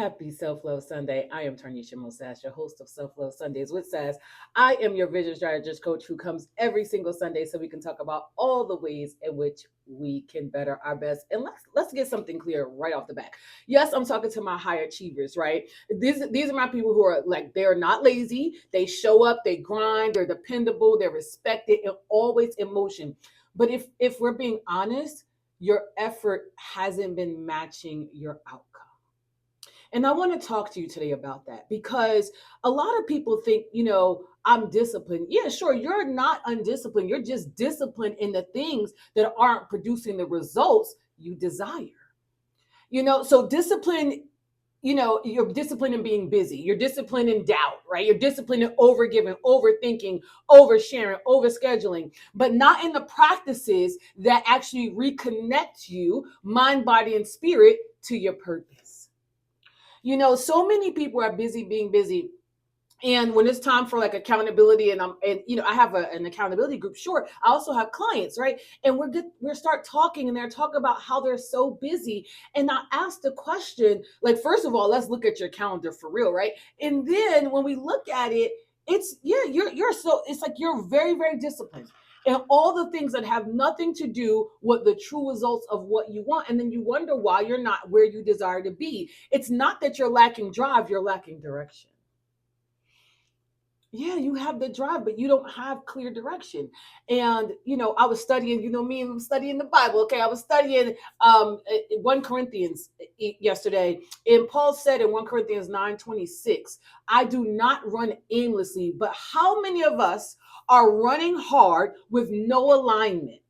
Happy Self Love Sunday. I am Tarnisha Mosas, your host of Self Love Sundays with Sass. I am your vision strategist coach who comes every single Sunday so we can talk about all the ways in which we can better our best. And let's get something clear right off the bat. Yes, I'm talking to my high achievers, right? These are my people who are like they're not lazy. They show up, they grind, they're dependable, they're respected, and always in motion. But if we're being honest, your effort hasn't been matching your outcome. And I want to talk to you today about that because a lot of people think, I'm disciplined. Yeah, sure, you're not undisciplined. You're just disciplined in the things that aren't producing the results you desire. So discipline, you're disciplined in being busy. You're disciplined in doubt, right? You're disciplined in overgiving, overthinking, oversharing, overscheduling, but not in the practices that actually reconnect you, mind, body, and spirit to your purpose. So many people are busy being busy. And when it's time for like accountability, I have an accountability group. Sure, I also have clients, right? And we start talking, and they're talking about how they're so busy. And I ask the question, like, first of all, let's look at your calendar for real, right? And then when we look at it, it's like you're very, very disciplined. And all the things that have nothing to do with the true results of what you want. And then you wonder why you're not where you desire to be. It's not that you're lacking drive, you're lacking direction. Yeah, you have the drive, but you don't have clear direction. And I was studying, me, I'm studying the Bible. Okay, I was studying 1 Corinthians yesterday, and Paul said in 1 Corinthians 9:26, I do not run aimlessly, but how many of us are running hard with no alignment?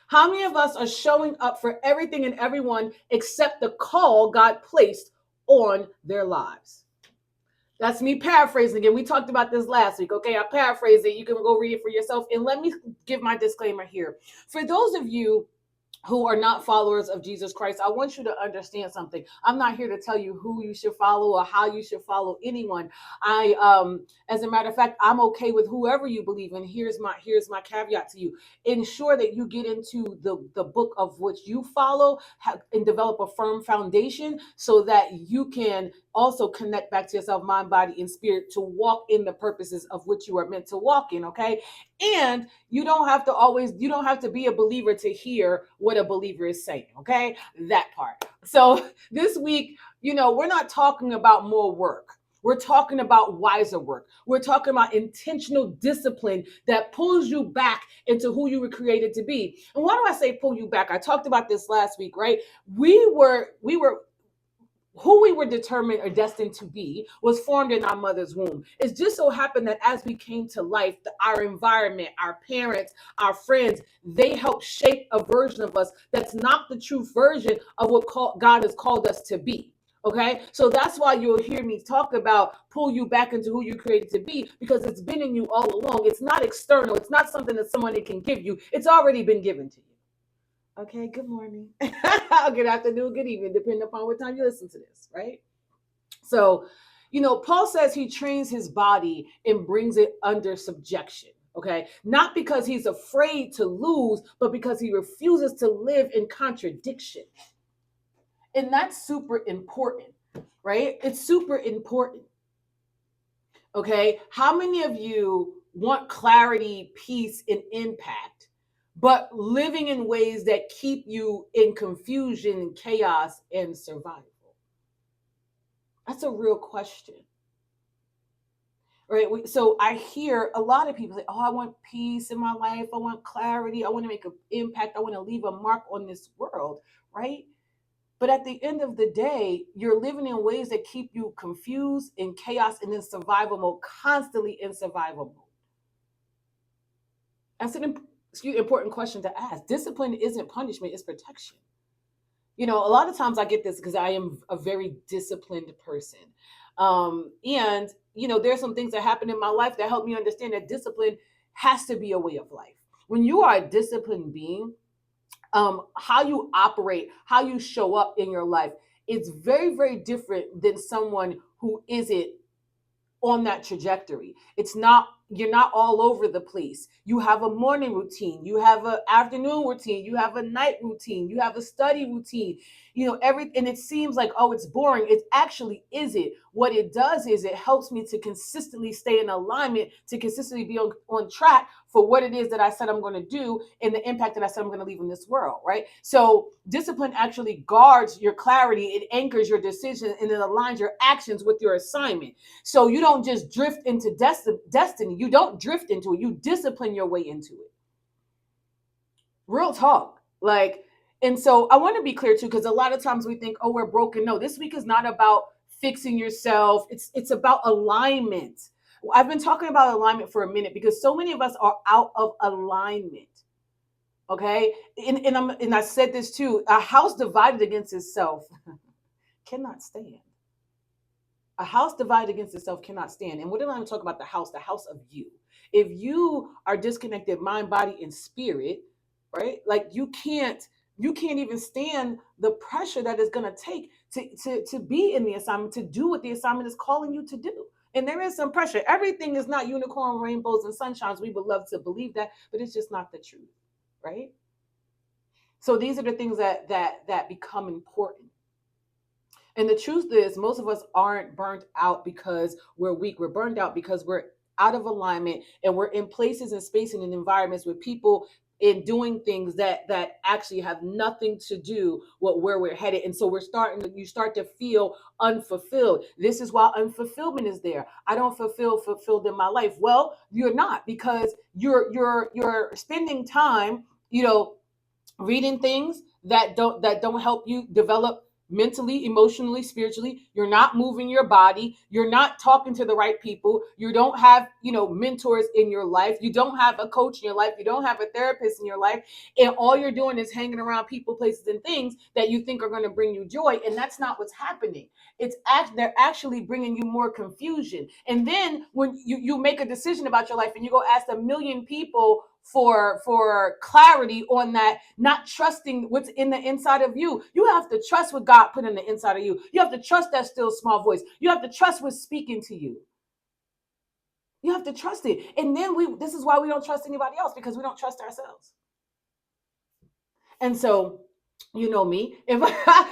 How many of us are showing up for everything and everyone except the call God placed on their lives? That's me paraphrasing again. We talked about this last week. Okay, I paraphrased it. You can go read it for yourself. And let me give my disclaimer here. For those of you who are not followers of Jesus Christ, I want you to understand something. I'm not here to tell you who you should follow or how you should follow anyone. As a matter of fact, I'm okay with whoever you believe in. Here's my caveat to you. Ensure that you get into the book of which you follow and develop a firm foundation so that you can also connect back to yourself, mind, body, and spirit to walk in the purposes of which you are meant to walk in. Okay. And you don't have to be a believer to hear what a believer is saying. Okay. That part. So this week, we're not talking about more work. We're talking about wiser work. We're talking about intentional discipline that pulls you back into who you were created to be. And why do I say pull you back? I talked about this last week, right? We were who we were determined or destined to be was formed in our mother's womb. It just so happened that as we came to life, our environment, our parents, our friends, they helped shape a version of us that's not the true version of what God has called us to be. Okay, so that's why you'll hear me talk about pull you back into who you created to be, because it's been in you all along. It's not external. It's not something that somebody can give you. It's already been given to you. Okay, good morning. Good afternoon, good evening, depending upon what time you listen to this, right? So, Paul says he trains his body and brings it under subjection. Okay, not because he's afraid to lose, but because he refuses to live in contradiction. And that's super important, right? It's super important. Okay, how many of you want clarity, peace, and impact, but living in ways that keep you in confusion, chaos, and survival? That's a real question. Right? So I hear a lot of people say, oh, I want peace in my life. I want clarity. I want to make an impact. I want to leave a mark on this world, right? But at the end of the day, you're living in ways that keep you confused, in chaos, and in survival mode, constantly in survival mode. That's an important question to ask. Discipline isn't punishment, it's protection. A lot of times I get this because I am a very disciplined person. And there's some things that happen in my life that help me understand that discipline has to be a way of life. When you are a disciplined being, how you operate, how you show up in your life, it's very, very different than someone who isn't on that trajectory. You're not all over the place. You have a morning routine, you have an afternoon routine, you have a night routine, you have a study routine. and it seems like, oh, it's boring. It actually isn't. What it does is it helps me to consistently stay in alignment, to consistently be on track for what it is that I said I'm going to do and the impact that I said I'm going to leave in this world, right? So discipline actually guards your clarity, it anchors your decision, and it aligns your actions with your assignment. So you don't just drift into destiny. You don't drift into it. You discipline your way into it. Real talk. Like, and so I want to be clear too, because a lot of times we think, oh, we're broken. No, this week is not about fixing yourself. It's about alignment. I've been talking about alignment for a minute because so many of us are out of alignment. Okay. And I said this too. A house divided against itself cannot stand. A house divided against itself cannot stand. And we're not even talking about the house of you. If you are disconnected mind, body, and spirit, right? Like you can't even stand the pressure that it's gonna take to be in the assignment, to do what the assignment is calling you to do. And there is some pressure. Everything is not unicorn, rainbows, and sunshines. We would love to believe that, but it's just not the truth, right? So these are the things that become important. And the truth is, most of us aren't burnt out because we're weak. We're burned out because we're out of alignment, and we're in places and spaces and environments with people in doing things that actually have nothing to do with where we're headed. And so you start to feel unfulfilled. This is why unfulfillment is there. I don't feel fulfilled in my life. Well, you're not, because you're spending time, reading things that don't help you develop mentally, emotionally, spiritually. You're not moving your body. You're not talking to the right people. You don't have, mentors in your life. You don't have a coach in your life. You don't have a therapist in your life. And all you're doing is hanging around people, places, and things that you think are going to bring you joy. And that's not what's happening. They're actually bringing you more confusion. And then when you make a decision about your life and you go ask a million people for clarity on that, not trusting what's in the inside of you. You have to trust what God put in the inside of you. You have to trust that still small voice. You have to trust what's speaking to you. You have to trust it. And then this is why we don't trust anybody else, because we don't trust ourselves. And so, you know me. If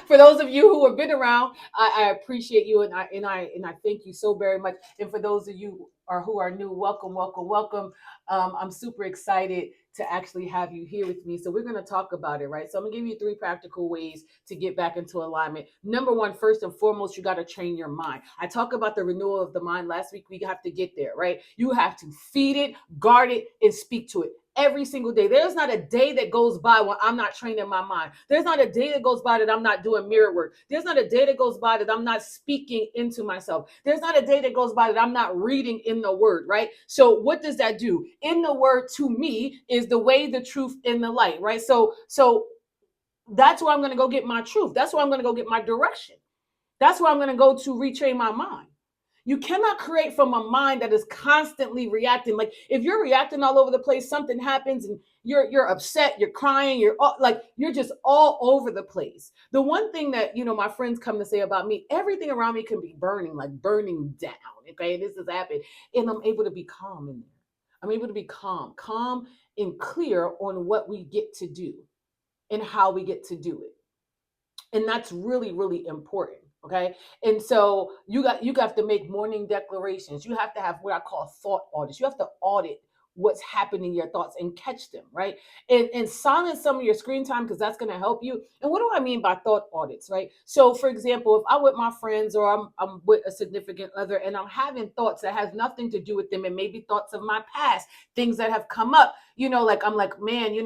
for those of you who have been around, I appreciate you, and I thank you so very much. And for those of you who are new, welcome, welcome, welcome. I'm super excited to actually have you here with me. So we're going to talk about it, right? So I'm going to give you 3 practical ways to get back into alignment. Number 1, first and foremost, you got to train your mind. I talked about the renewal of the mind last week. We have to get there, right? You have to feed it, guard it, and speak to it every single day. There's not a day that goes by when I'm not training my mind. There's not a day that goes by that I'm not doing mirror work. There's not a day that goes by that I'm not speaking into myself. There's not a day that goes by that I'm not reading in the word, right? So what does that do? In the word, to me, is the way, the truth, and the light, right? So that's where I'm going to go get my truth. That's where I'm going to go get my direction. That's where I'm going to go to retrain my mind. You cannot create from a mind that is constantly reacting. Like if you're reacting all over the place, something happens and you're upset, you're crying, you're just all over the place. The one thing that my friends come to say about me, everything around me can be burning, like burning down. Okay, this has happened, and I'm able to be calm in there. I'm able to be calm and clear on what we get to do and how we get to do it. And that's really, really important. Okay. And so you have to make morning declarations. You have to have what I call thought audits. You have to audit what's happening in your thoughts and catch them, right? And silence some of your screen time, because that's going to help you. And what do I mean by thought audits, right? So for example, if I'm with my friends or I'm with a significant other and I'm having thoughts that has nothing to do with them, and maybe thoughts of my past, things that have come up, like I'm like, man,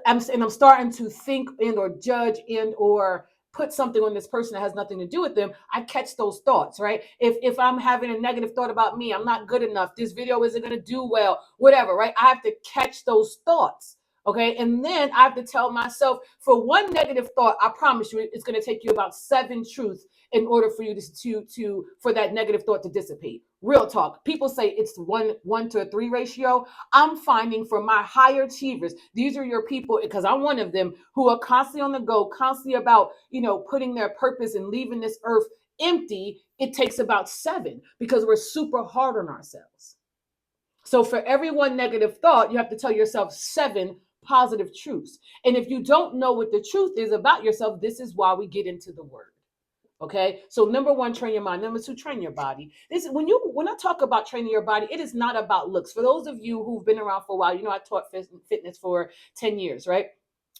I'm starting to think and or judge and or put something on this person that has nothing to do with them. I catch those thoughts, right? If I'm having a negative thought about me, I'm not good enough, this video isn't going to do well, whatever, right? I have to catch those thoughts. Okay. And then I have to tell myself, for one negative thought, I promise you, it's going to take you about 7 truths in order for you to for that negative thought to dissipate. Real talk. People say it's 1 to a 3 ratio. I'm finding for my higher achievers, these are your people, because I'm one of them, who are constantly on the go, constantly about, putting their purpose and leaving this earth empty. It takes about 7, because we're super hard on ourselves. So for every 1 negative thought, you have to tell yourself 7 positive truths. And if you don't know what the truth is about yourself, this is why we get into the word. Okay, so number one, train your mind. Number two, train your body. This when I talk about training your body, it is not about looks. For those of you who've been around for a while, you know I taught fitness for 10 years, right?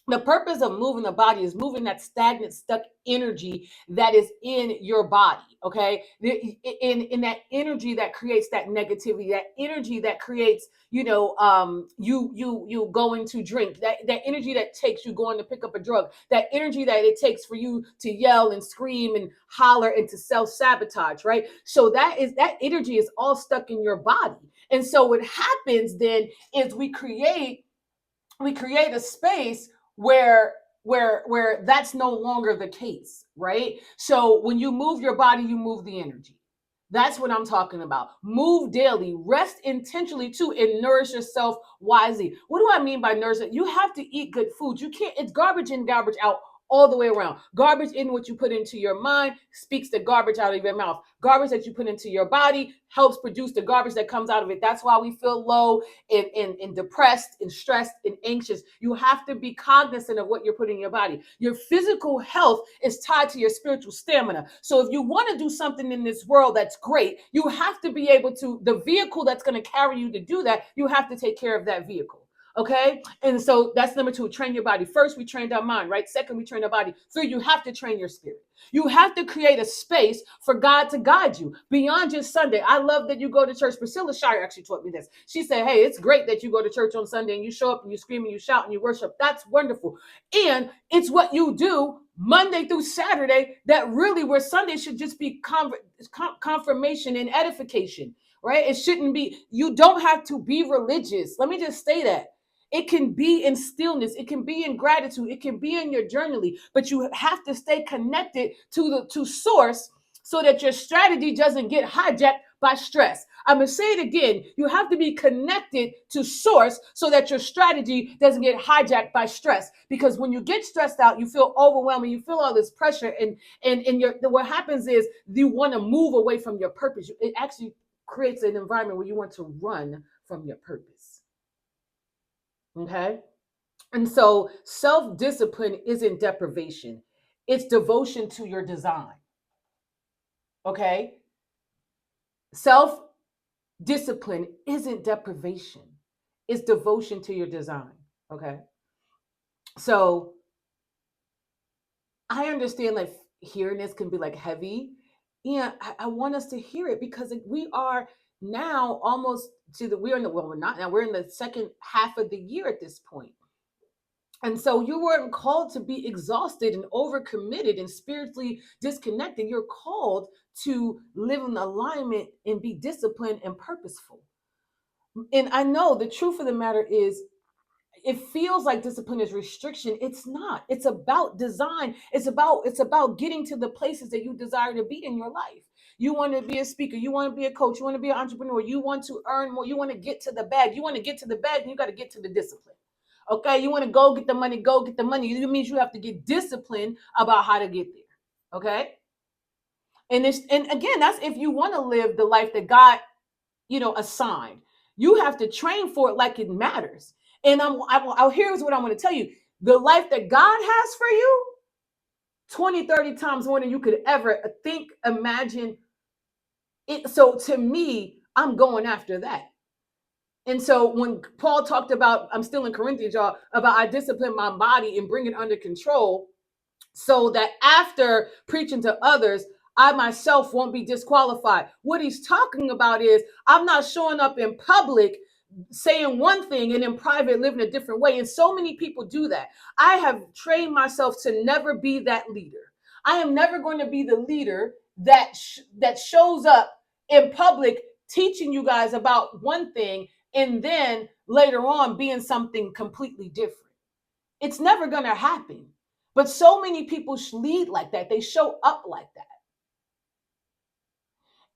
The purpose of moving the body is moving that stagnant, stuck energy that is in your body. Okay, in that energy that creates that negativity, that energy that creates, you going to drink, that energy that takes you going to pick up a drug, that energy that it takes for you to yell and scream and holler and to self sabotage, right? So that energy is all stuck in your body, and so what happens then is we create a space where that's no longer the case, right? So when you move your body, you move the energy. That's what I'm talking about. Move daily, rest intentionally too, and nourish yourself wisely. What do I mean by nourishing? You have to eat good food. You can't, it's garbage in, garbage out all the way around. Garbage in, what you put into your mind speaks the garbage out of your mouth. Garbage that you put into your body helps produce the garbage that comes out of it. That's why we feel low and depressed and stressed and anxious. You have to be cognizant of what you're putting in your body. Your physical health is tied to your spiritual stamina. So if you want to do something in this world that's great, you have to be able to, the vehicle that's going to carry you to do that, you have to take care of that vehicle. Okay. And so that's number two, train your body. First, we trained our mind, right? Second, we train our body. Three, you have to train your spirit. You have to create a space for God to guide you beyond just Sunday. I love that you go to church. Priscilla Shire actually taught me this. She said, hey, it's great that you go to church on Sunday and you show up and you scream and you shout and you worship. That's wonderful. And it's what you do Monday through Saturday that really, where Sunday should just be confirmation and edification, right? It shouldn't be, you don't have to be religious. Let me just say that. It can be in stillness. It can be in gratitude. It can be in your journaling, but you have to stay connected to source so that your strategy doesn't get hijacked by stress. I'm going to say it again. You have to be connected to source so that your strategy doesn't get hijacked by stress. Because when you get stressed out, you feel overwhelmed, you feel all this pressure, and what happens is you want to move away from your purpose. It actually creates an environment where you want to run from your purpose. Okay. And so self discipline isn't deprivation, it's devotion to your design. Okay. Self discipline isn't deprivation, it's devotion to your design. Okay. So I understand like hearing this can be like heavy. And I want us to hear it because we are now almost to the, we're in the, well, we're not now, we're in the second half of the year at this point. And so you weren't called to be exhausted and overcommitted and spiritually disconnected. You're called to live in alignment and be disciplined and purposeful. And I know the truth of the matter is, it feels like discipline is restriction. It's not. It's about design. It's about getting to the places that you desire to be in your life. You want to be a speaker, you want to be a coach, you want to be an entrepreneur, you want to earn more, you want to get to the bag. You want to get to the bag, and you got to get to the discipline. Okay, you want to go get the money, go get the money. It means you have to get disciplined about how to get there. Okay, and again, that's if you want to live the life that God, assigned. You have to train for it like it matters. And here's what I'm going to tell you: the life that God has for you, 20, 30 times more than you could ever think, imagine. It. So to me, I'm going after that. And so when Paul talked about, I'm still in Corinthians, y'all, about I discipline my body and bring it under control so that after preaching to others, I myself won't be disqualified. What he's talking about is I'm not showing up in public saying one thing and in private living a different way. And so many people do that. I have trained myself to never be that leader. I am never going to be the leader that shows up in public teaching you guys about one thing and then later on being something completely different. It's never going to happen. But so many people lead like that. They show up like that.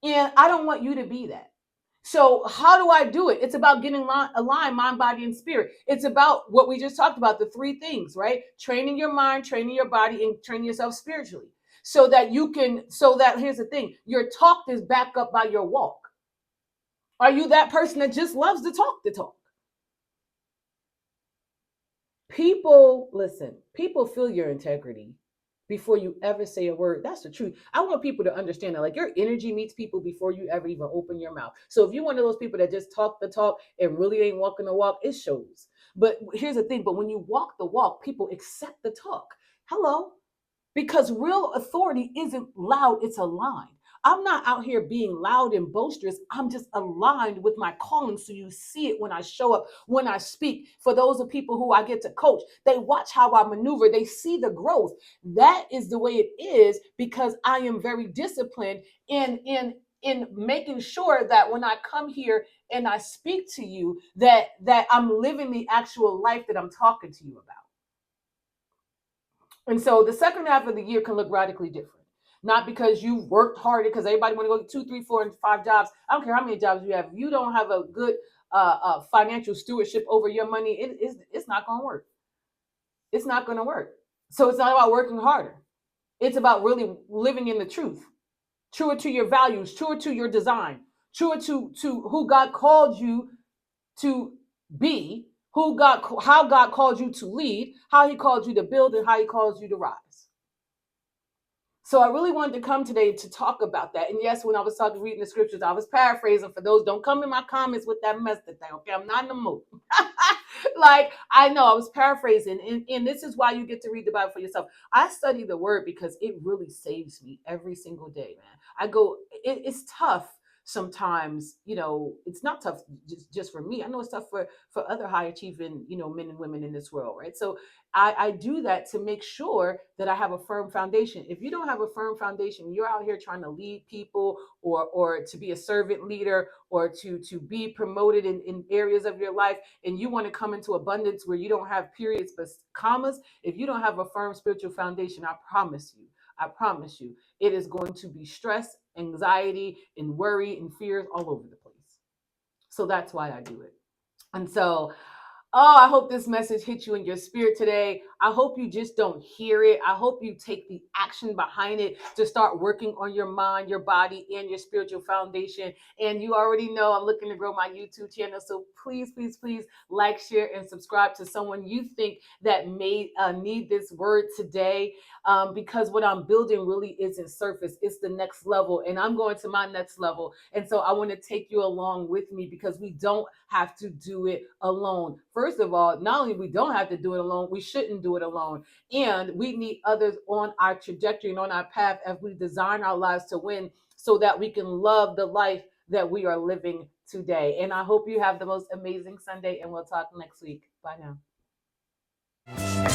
And I don't want you to be that. So how do I do it? It's about getting aligned, mind, body, and spirit. It's about what we just talked about, the three things, right? Training your mind, training your body, and training yourself spiritually. So that here's the thing, your talk is backed up by your walk. Are you that person that just loves to talk the talk? People, listen, people feel your integrity before you ever say a word. That's the truth. I want people to understand that, like, your energy meets people before you ever even open your mouth. So if you're one of those people that just talk the talk and really ain't walking the walk, it shows. But here's the thing, but when you walk the walk, people accept the talk. Hello? Because real authority isn't loud, it's aligned. I'm not out here being loud and boisterous. I'm just aligned with my calling. So you see it when I show up, when I speak. For those of people who I get to coach, they watch how I maneuver, they see the growth. That is the way it is because I am very disciplined in making sure that when I come here and I speak to you, that I'm living the actual life that I'm talking to you about. And so the second half of the year can look radically different. Not because you've worked harder, because everybody want to go to 2, 3, 4, and 5 jobs. I don't care how many jobs you have. If you don't have a good financial stewardship over your money, it's not going to work. It's not going to work. So it's not about working harder. It's about really living in the truth, truer to your values, truer to your design, truer to who God called you to be, how God called you to lead, how He called you to build, and how He calls you to rise. So I really wanted to come today to talk about that. And yes, when I was talking, reading the scriptures, I was paraphrasing. For those, don't come in my comments with that mess thing. Okay, I'm not in the mood. Like, I know I was paraphrasing, and this is why you get to read the Bible for yourself. I study the Word because it really saves me every single day, man. I go, it's tough sometimes. It's not tough just for me. I know it's tough for other high achieving men and women in this world, right? So I do that to make sure that I have a firm foundation. If you don't have a firm foundation, you're out here trying to lead people or to be a servant leader or to be promoted in areas of your life, and you want to come into abundance where you don't have periods but commas. If you don't have a firm spiritual foundation, I promise you, it is going to be stress, anxiety, and worry and fears all over the place. So that's why I do it. And so, oh, I hope this message hit you in your spirit today. I hope you just don't hear it. I hope you take the action behind it to start working on your mind, your body, and your spiritual foundation. And you already know I'm looking to grow my YouTube channel. So please, please, please like, share, and subscribe to someone you think that may need this word today. Because what I'm building really isn't surface, it's the next level. And I'm going to my next level. And so I want to take you along with me because we don't have to do it alone. First of all, not only we don't have to do it alone, we shouldn't do it alone. And we need others on our trajectory and on our path as we design our lives to win so that we can love the life that we are living today. And I hope you have the most amazing Sunday, and we'll talk next week. Bye now.